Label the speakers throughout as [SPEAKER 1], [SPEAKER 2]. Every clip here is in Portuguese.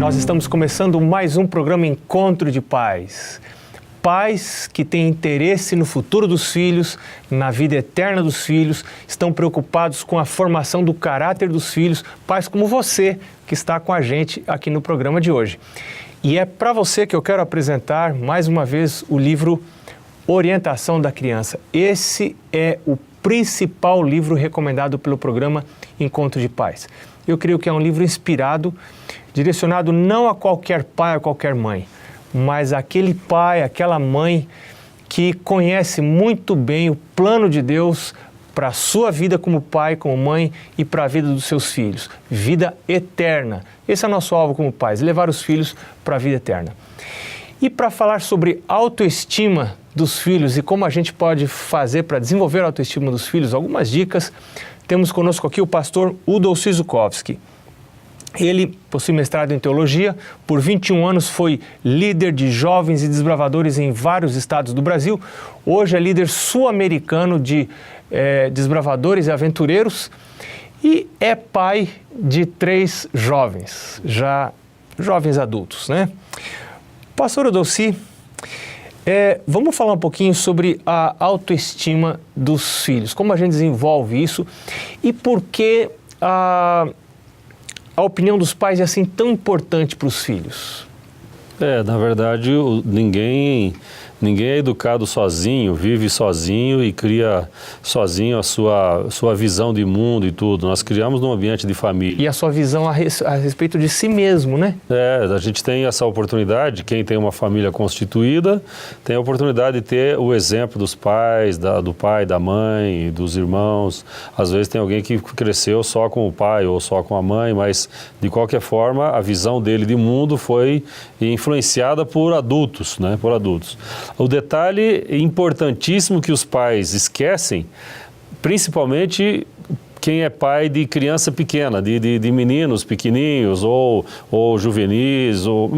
[SPEAKER 1] Nós estamos começando mais um programa Encontro de Pais. Pais que têm interesse no futuro dos filhos, na vida eterna dos filhos, estão preocupados com a formação do caráter dos filhos, pais como você que está com a gente aqui no programa de hoje. E é para você que eu quero apresentar mais uma vez o livro Orientação da Criança. Esse é o principal livro recomendado pelo programa Encontro de Pais. Eu creio que é um livro inspirado, direcionado não a qualquer pai ou qualquer mãe, mas aquele pai, aquela mãe que conhece muito bem o plano de Deus para a sua vida como pai, como mãe e para a vida dos seus filhos. Vida eterna. Esse é o nosso alvo como pais, levar os filhos para a vida eterna. E para falar sobre autoestima dos filhos e como a gente pode fazer para desenvolver a autoestima dos filhos, algumas dicas, temos conosco aqui o pastor Udolci Zukovski. Ele possui mestrado em teologia, por 21 anos foi líder de jovens e desbravadores em vários estados do Brasil. Hoje é líder sul-americano de desbravadores e aventureiros e é pai de 3 jovens, já jovens adultos, né? Pastor Udolci, vamos falar um pouquinho sobre a autoestima dos filhos, como a gente desenvolve isso e por que a opinião dos pais é assim tão importante para os filhos?
[SPEAKER 2] Na verdade, ninguém é educado sozinho, vive sozinho e cria sozinho a sua visão de mundo e tudo. Nós criamos num ambiente de família.
[SPEAKER 1] E a sua visão a respeito de si mesmo, né?
[SPEAKER 2] A gente tem essa oportunidade, quem tem uma família constituída, tem a oportunidade de ter o exemplo dos pais, do pai, da mãe, dos irmãos. Às vezes tem alguém que cresceu só com o pai ou só com a mãe, mas de qualquer forma a visão dele de mundo foi influenciada por adultos, né? Por adultos. O detalhe importantíssimo que os pais esquecem, principalmente quem é pai de criança pequena, de meninos pequeninhos ou juvenis, ou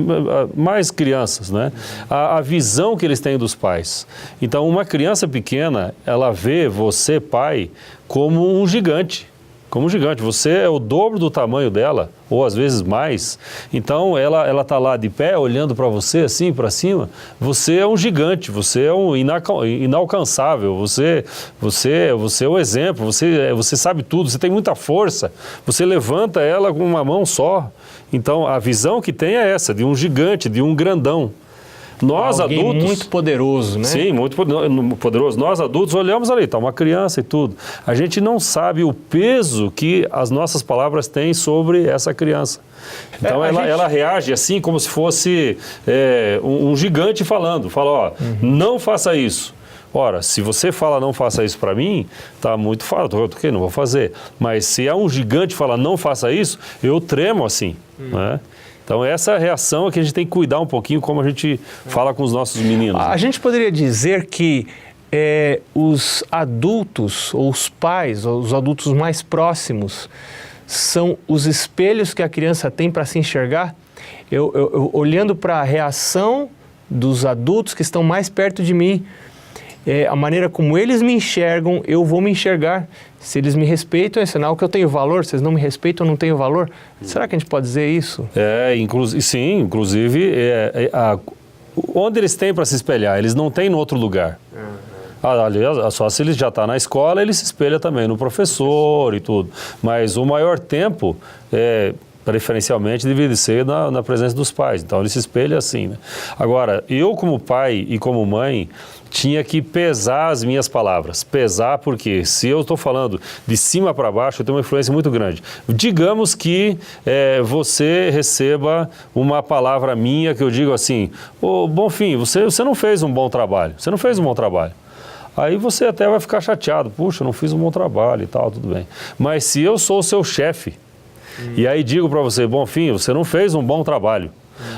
[SPEAKER 2] mais crianças, né? A visão que eles têm dos pais. Então, uma criança pequena, ela vê você, pai, como um gigante. Como um gigante, você é o dobro do tamanho dela, ou às vezes mais. Então, ela está lá de pé, olhando para você, assim, para cima. Você é um gigante, você é um inalcançável, você é o exemplo, você sabe tudo, você tem muita força. Você levanta ela com uma mão só. Então, a visão que tem é essa, de um gigante, de um grandão. Nós
[SPEAKER 1] Alguém
[SPEAKER 2] adultos...
[SPEAKER 1] muito poderoso, né?
[SPEAKER 2] Sim, muito poderoso. Nós adultos olhamos ali, está uma criança e tudo. A gente não sabe o peso que as nossas palavras têm sobre essa criança. Então ela reage assim como se fosse um gigante falando. Fala, não faça isso. Ora, se você fala não faça isso para mim, tá muito fácil, ok, não vou fazer. Mas se é um gigante que fala não faça isso, eu tremo assim, né? Então, essa reação é que a gente tem que cuidar um pouquinho como a gente fala com os nossos meninos.
[SPEAKER 1] A gente poderia dizer que os adultos, ou os pais, ou os adultos mais próximos, são os espelhos que a criança tem para se enxergar? Eu olhando para a reação dos adultos que estão mais perto de mim, a maneira como eles me enxergam, eu vou me enxergar. Se eles me respeitam, é sinal que eu tenho valor. Se eles não me respeitam, eu não tenho valor. Será que a gente pode dizer isso?
[SPEAKER 2] Sim, inclusive, onde eles têm para se espelhar? Eles não têm em outro lugar. Aliás, só se ele já está na escola, ele se espelha também no professor e tudo. Mas o maior tempo, preferencialmente, deveria ser na presença dos pais. Então, ele se espelha assim, né? Agora, eu como pai e como mãe, tinha que pesar as minhas palavras. Pesar porque se eu estou falando de cima para baixo, eu tenho uma influência muito grande. Digamos que você receba uma palavra minha que eu digo assim, Bonfim, você não fez um bom trabalho. Você não fez um bom trabalho. Aí você até vai ficar chateado. Puxa, eu não fiz um bom trabalho e tal, tudo bem. Mas se eu sou o seu chefe, e aí digo para você, Bonfim, você não fez um bom trabalho.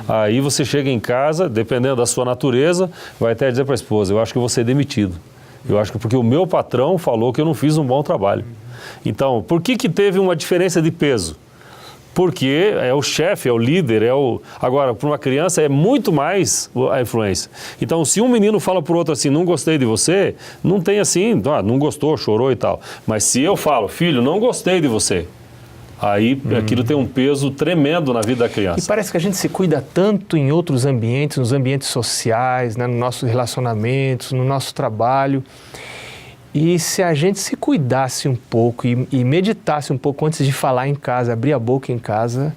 [SPEAKER 2] Aí você chega em casa, dependendo da sua natureza, vai até dizer para a esposa, eu acho que eu vou ser demitido. Eu acho que porque o meu patrão falou que eu não fiz um bom trabalho. Então, por que teve uma diferença de peso? Porque é o chefe, é o líder, Agora, para uma criança é muito mais a influência. Então, se um menino fala para o outro assim, não gostei de você, não tem assim, não gostou, chorou e tal. Mas se eu falo, filho, não gostei de você, aí aquilo tem um peso tremendo na vida da
[SPEAKER 1] E
[SPEAKER 2] criança.
[SPEAKER 1] parece que a gente se cuida tanto em outros ambientes, nos ambientes sociais, né, nos nossos relacionamentos, no nosso trabalho. E se a gente se cuidasse um pouco e meditasse um pouco antes de falar em casa, abrir a boca em casa...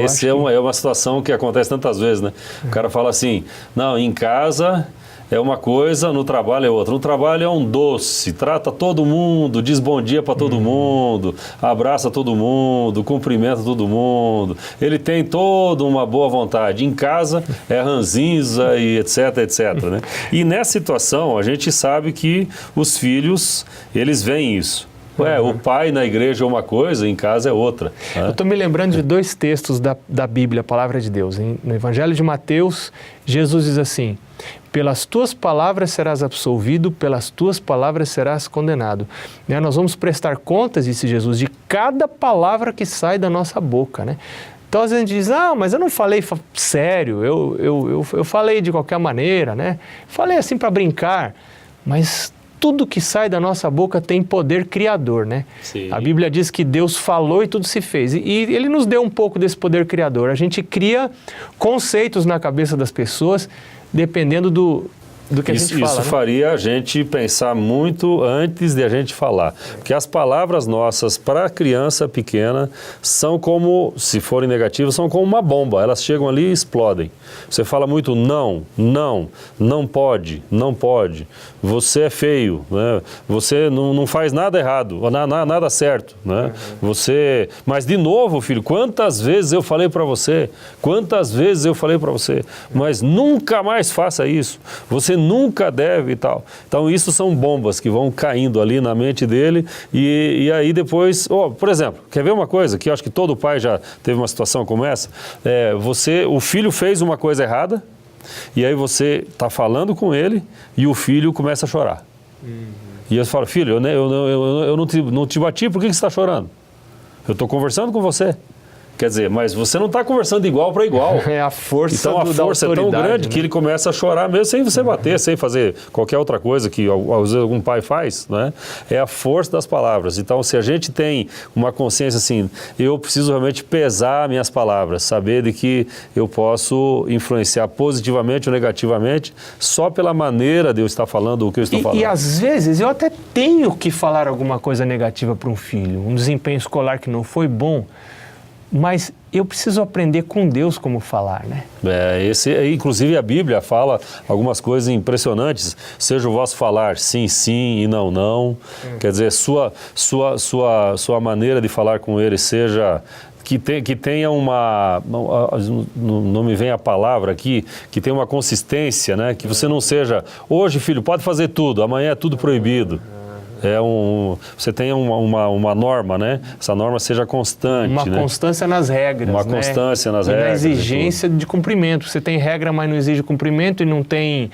[SPEAKER 2] Esse é uma situação que acontece tantas vezes, né? O cara fala assim, não, em casa é uma coisa, no trabalho é outra. No trabalho é um doce, trata todo mundo, diz bom dia para todo mundo, abraça todo mundo, cumprimenta todo mundo. Ele tem toda uma boa vontade. Em casa é ranzinza e etc, etc, né? E nessa situação a gente sabe que os filhos, eles veem isso. O pai na igreja é uma coisa, em casa é outra. Né?
[SPEAKER 1] Eu estou me lembrando de 2 textos da Bíblia, a Palavra de Deus. No Evangelho de Mateus, Jesus diz assim, pelas tuas palavras serás absolvido, pelas tuas palavras serás condenado. Né? Nós vamos prestar contas, disse Jesus, de cada palavra que sai da nossa boca. Né? Então, às vezes a gente diz, mas eu não falei sério, eu falei de qualquer maneira, né? Falei assim para brincar, mas... tudo que sai da nossa boca tem poder criador, né?
[SPEAKER 2] Sim.
[SPEAKER 1] A Bíblia diz que Deus falou e tudo se fez. E Ele nos deu um pouco desse poder criador. A gente cria conceitos na cabeça das pessoas, dependendo do que a gente fala.
[SPEAKER 2] Isso
[SPEAKER 1] né?
[SPEAKER 2] faria a gente pensar muito antes de a gente falar. Porque as palavras nossas para a criança pequena são como, se forem negativas, são como uma bomba. Elas chegam ali e explodem. Você fala muito não, não, não pode, não pode. Você é feio, né? Você não faz nada errado, nada certo. Né? Mas de novo, filho, quantas vezes eu falei para você? Quantas vezes eu falei para você? Mas nunca mais faça isso. Você nunca deve e tal. Então isso são bombas que vão caindo ali na mente dele e aí depois, por exemplo, quer ver uma coisa que eu acho que todo pai já teve uma situação como essa? O filho fez uma coisa errada e aí você está falando com ele e o filho começa a chorar. E eu falo, filho, eu não te bati, por que você está chorando? Eu estou conversando com você. Quer dizer, mas você não está conversando igual para igual.
[SPEAKER 1] É a força
[SPEAKER 2] Então a força é tão grande, né? Que ele começa a chorar mesmo sem você bater, sem fazer qualquer outra coisa que às vezes algum pai faz, né? É a força das palavras. Então se a gente tem uma consciência assim, eu preciso realmente pesar minhas palavras, saber de que eu posso influenciar positivamente ou negativamente só pela maneira de eu estar falando o que eu estou falando.
[SPEAKER 1] E às vezes eu até tenho que falar alguma coisa negativa para um filho, um desempenho escolar que não foi bom, mas eu preciso aprender com Deus como falar, né?
[SPEAKER 2] Inclusive a Bíblia fala algumas coisas impressionantes. Seja o vosso falar sim, sim e não, não. Quer dizer, sua maneira de falar com ele seja... Que tenha não me vem a palavra aqui, que tenha uma consistência, né? Que você não seja, hoje filho, pode fazer tudo, amanhã é tudo proibido. Você tenha uma norma, né? Essa norma seja constante.
[SPEAKER 1] Uma constância nas regras.
[SPEAKER 2] Uma constância nas regras.
[SPEAKER 1] E na exigência de cumprimento. Você tem regra, mas não exige cumprimento e não tem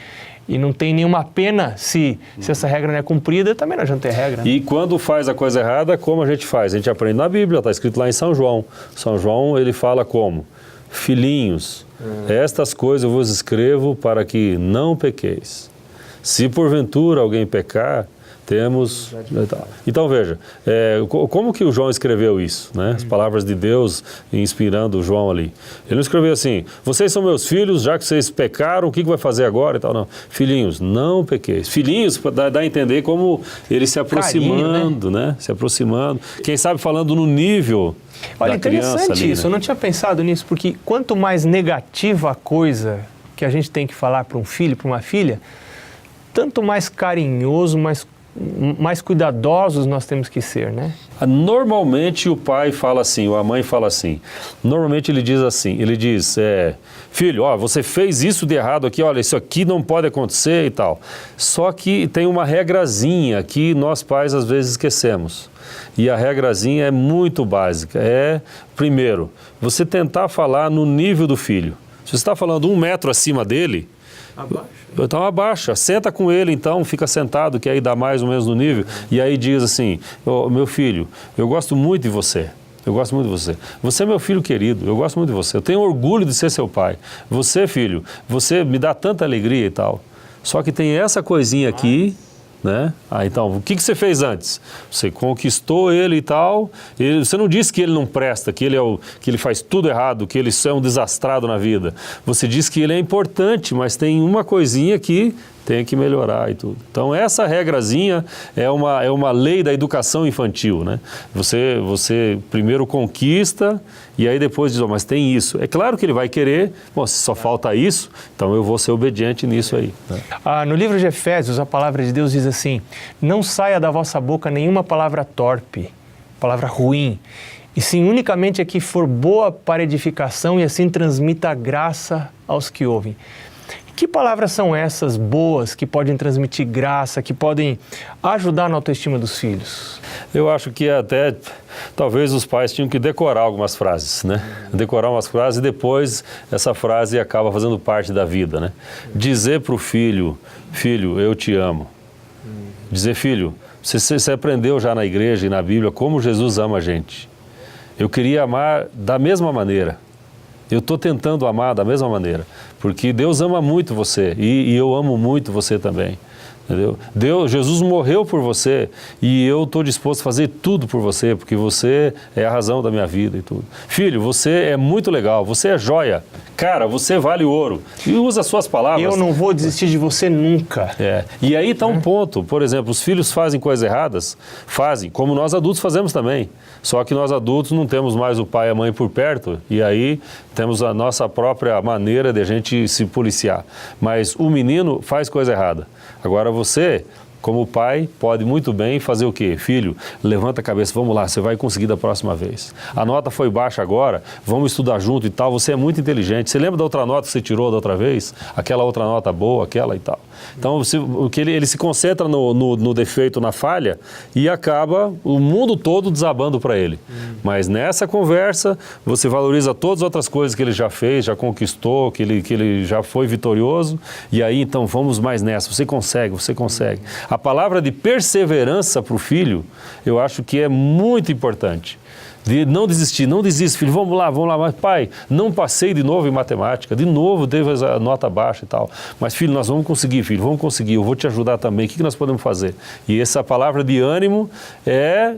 [SPEAKER 1] nenhuma pena se essa regra não é cumprida, também não adianta ter regra. Né?
[SPEAKER 2] E quando faz a coisa errada, como a gente faz? A gente aprende na Bíblia, está escrito lá em São João. São João, ele fala como? Filhinhos, estas coisas eu vos escrevo para que não pequeis. Se porventura alguém pecar, temos... Então veja, como que o João escreveu isso, né? As palavras de Deus inspirando o João ali. Ele não escreveu assim, vocês são meus filhos, já que vocês pecaram, o que vai fazer agora e tal, não. Filhinhos, não pequeis. Filhinhos, dá a entender como ele se aproximando, né? Se aproximando. Quem sabe falando no nível da criança. Olha, interessante
[SPEAKER 1] isso, né? Eu não tinha pensado nisso, porque quanto mais negativa a coisa que a gente tem que falar para um filho, para uma filha, tanto mais carinhoso, mais cuidadosos nós temos que ser, né?
[SPEAKER 2] Normalmente o pai fala assim, ou a mãe fala assim. Normalmente ele diz assim, filho, você fez isso de errado aqui, olha, isso aqui não pode acontecer e tal. Só que tem uma regrazinha que nós pais às vezes esquecemos. E a regrazinha é muito básica. Primeiro, você tentar falar no nível do filho. Se você está falando 1 metro acima dele, então abaixa, senta com ele então, fica sentado, que aí dá mais ou menos no nível, e aí diz assim, meu filho, eu gosto muito de você, você é meu filho querido, eu gosto muito de você, eu tenho orgulho de ser seu pai, você filho, você me dá tanta alegria e tal, só que tem essa coisinha aqui né? Então, o que você fez antes? Você conquistou ele e tal, você não disse que ele não presta, que ele faz tudo errado, que ele é um desastrado na vida. Você disse que ele é importante, mas tem uma coisinha que tem que melhorar e tudo. Então, essa regrazinha é uma lei da educação infantil, né? Você primeiro conquista e aí depois diz, mas tem isso. É claro que ele vai querer, se só falta isso, então eu vou ser obediente nisso aí. Né?
[SPEAKER 1] No livro de Efésios, a palavra de Deus diz assim, não saia da vossa boca nenhuma palavra torpe, palavra ruim, e sim unicamente a que for boa para edificação e assim transmita a graça aos que ouvem. Que palavras são essas boas que podem transmitir graça, que podem ajudar na autoestima dos filhos?
[SPEAKER 2] Eu acho que até, talvez os pais tinham que decorar algumas frases, né? Decorar umas frases e depois essa frase acaba fazendo parte da vida, né? Dizer para o filho, filho, eu te amo. Dizer, filho, você aprendeu já na igreja e na Bíblia como Jesus ama a gente. Eu queria amar da mesma maneira. Eu estou tentando amar da mesma maneira, porque Deus ama muito você e eu amo muito você também, entendeu? Jesus morreu por você e eu estou disposto a fazer tudo por você, porque você é a razão da minha vida e tudo. Filho, você é muito legal, você é joia, cara, você vale ouro. E usa as suas palavras.
[SPEAKER 1] Eu não vou desistir de você nunca.
[SPEAKER 2] E aí está um ponto, por exemplo, os filhos fazem coisas erradas, fazem, como nós adultos fazemos também. Só que nós adultos não temos mais o pai e a mãe por perto e aí temos a nossa própria maneira de a gente se policiar. Mas o menino faz coisa errada. Agora você, como pai, pode muito bem fazer o quê? Filho, levanta a cabeça, vamos lá, você vai conseguir da próxima vez. A nota foi baixa agora, vamos estudar junto e tal, você é muito inteligente. Você lembra da outra nota que você tirou da outra vez? Aquela outra nota boa, aquela e tal. Então, ele se concentra no defeito, na falha, e acaba o mundo todo desabando para ele. Mas nessa conversa, você valoriza todas as outras coisas que ele já fez, já conquistou, que ele já foi vitorioso, e aí, então, vamos mais nessa. Você consegue, você consegue. A palavra de perseverança para o filho, eu acho que é muito importante. De não desistir, não desiste, filho, vamos lá, mas pai, não passei de novo em matemática, de novo teve a nota baixa e tal, mas filho, nós vamos conseguir, filho, vamos conseguir, eu vou te ajudar também, o que nós podemos fazer? E essa palavra de ânimo é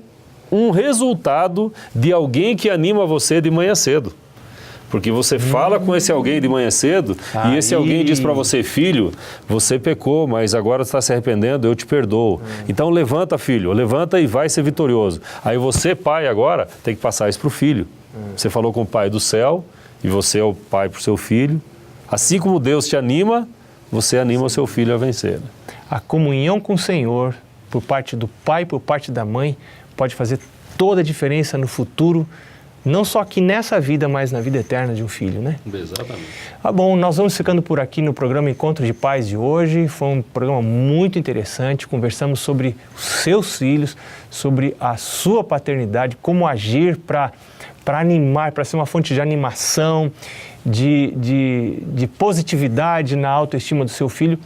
[SPEAKER 2] um resultado de alguém que anima você de manhã cedo. Porque você fala com esse alguém de manhã cedo e esse alguém diz para você, filho, você pecou, mas agora está se arrependendo, eu te perdoo. Então levanta, filho, levanta e vai ser vitorioso. Aí você, pai, agora tem que passar isso para o filho. Você falou com o pai do céu e você é o pai para o seu filho. Assim como Deus te anima, você anima o seu filho a vencer.
[SPEAKER 1] A comunhão com o Senhor, por parte do pai, por parte da mãe, pode fazer toda a diferença no futuro, não só aqui nessa vida, mas na vida eterna de um filho, né?
[SPEAKER 2] Exatamente.
[SPEAKER 1] Bom, nós vamos ficando por aqui no programa Encontro de Pais de hoje. Foi um programa muito interessante. Conversamos sobre os seus filhos, sobre a sua paternidade, como agir para animar, para ser uma fonte de animação, de positividade na autoestima do seu filho.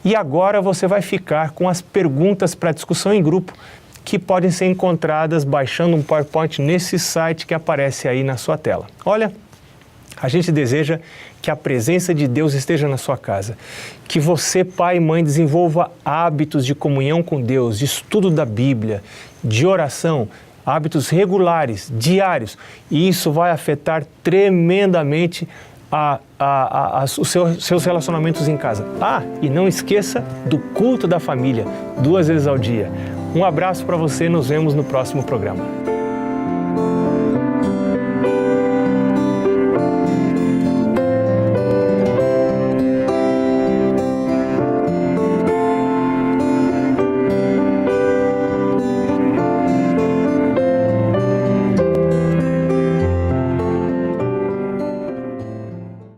[SPEAKER 1] E agora você vai ficar com as perguntas para discussão em grupo, que podem ser encontradas baixando um PowerPoint nesse site que aparece aí na sua tela. Olha, a gente deseja que a presença de Deus esteja na sua casa, que você, pai e mãe, desenvolva hábitos de comunhão com Deus, de estudo da Bíblia, de oração, hábitos regulares, diários, e isso vai afetar tremendamente os seus relacionamentos em casa. E não esqueça do culto da família, 2 vezes ao dia. Um abraço para você, nos vemos no próximo programa.